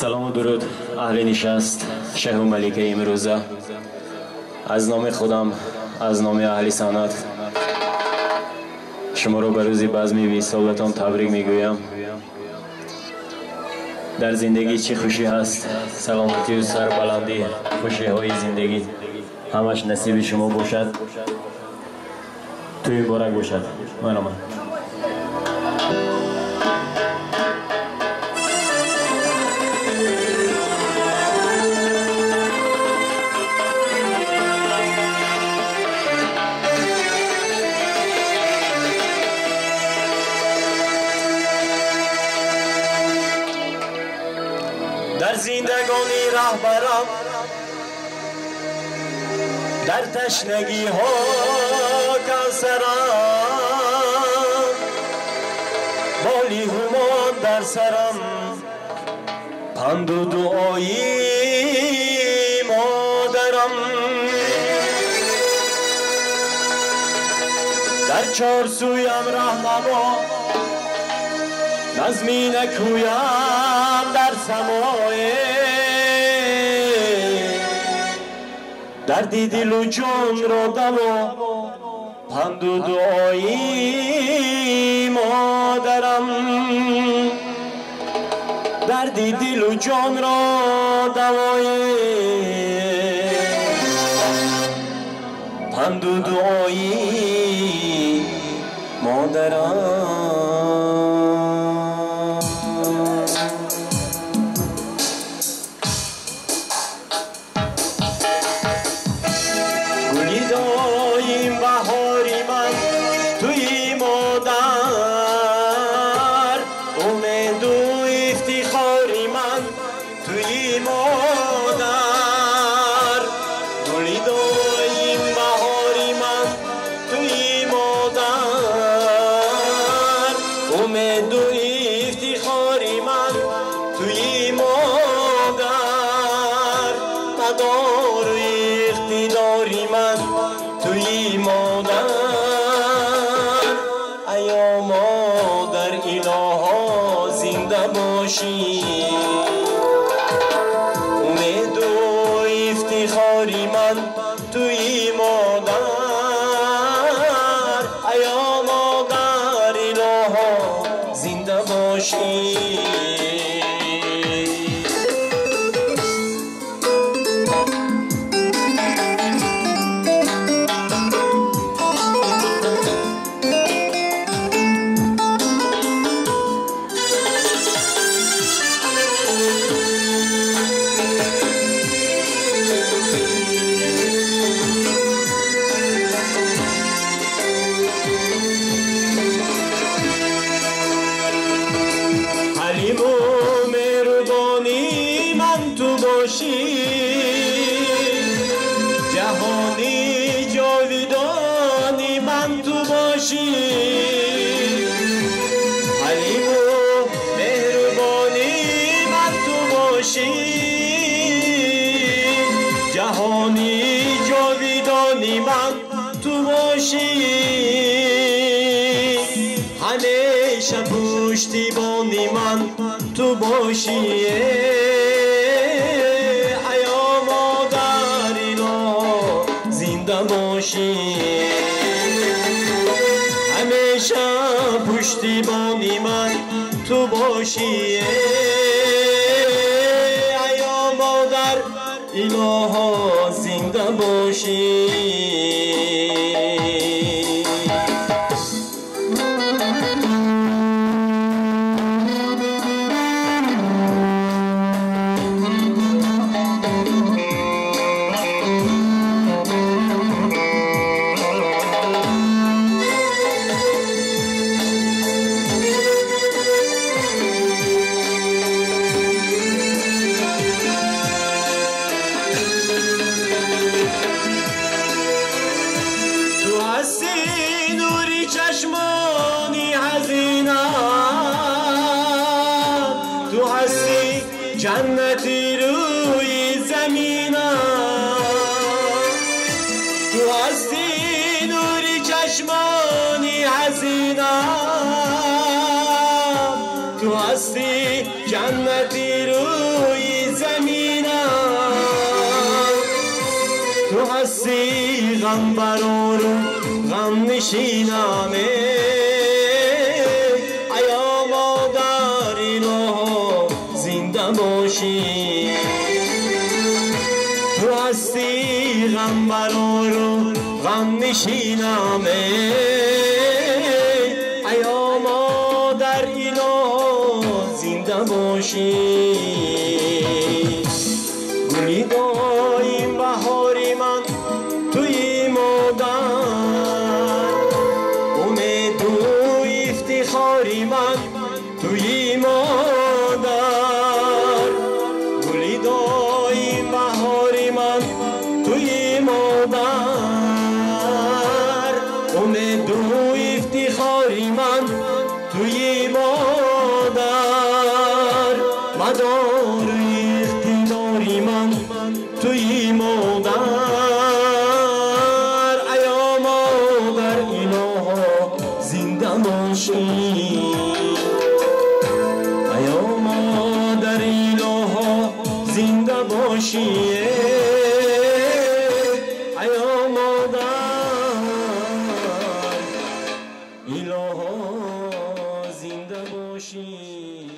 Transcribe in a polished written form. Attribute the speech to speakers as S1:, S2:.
S1: سلام و درود اهل نشست شیخ و ملکه امروزه. از نام خودم، از نام اهل سنت شما رو به روز بزم 20 سالتان تبریک میگویم. در زندگی چی خوشی هست، سلامتی و سربلندی، خوشی های زندگی همش نصیب شما باشد. توی بارک باشد. من
S2: در زندگانی رهبرم، در تشنگی ها کوثرم، بالی همان در سرم، پند و دعایی مادرم. در چار سویم رهنما، نظمی نکویم در سماع، دردی دل و جان را دوا، پند و دعایی مادرم. دردی دل و جان را دوای، پند و دعایی مادرم. امید و افتخاری من توی مادر، ایا مادر الها زنده باشی. جهانی جاویدانی من تو باشی، حلیم و مهربانی من تو باشی. جهانی جاویدانی من تو باشی، همیشه پشتیبانی من تو باشی. همیشه پشتیبانی من تو باشی، ایا مادر الها زنده باشی. چشمانی حزینه تو هستی، جنتی روی زمینه تو هستی، نوری چشمانی حزینه تو هستی، جنتی روی تو هستی غم برار و غم نشینمه ایا مادر اینا زنده باشی تو هستی غم برار و غم نشینمه ایا مادر اینا زنده باشی گلی دایم بهاری من توی مادر امید و افتخاری من توی مادر گلی دایم بهاری من توی مادر امید و افتخاری من توی مادر مدار اقتداری من توی مادر ایا مادر اینا زنده باشی ایا مادر اینا زنده باشی ایا مادر اینا زنده باشی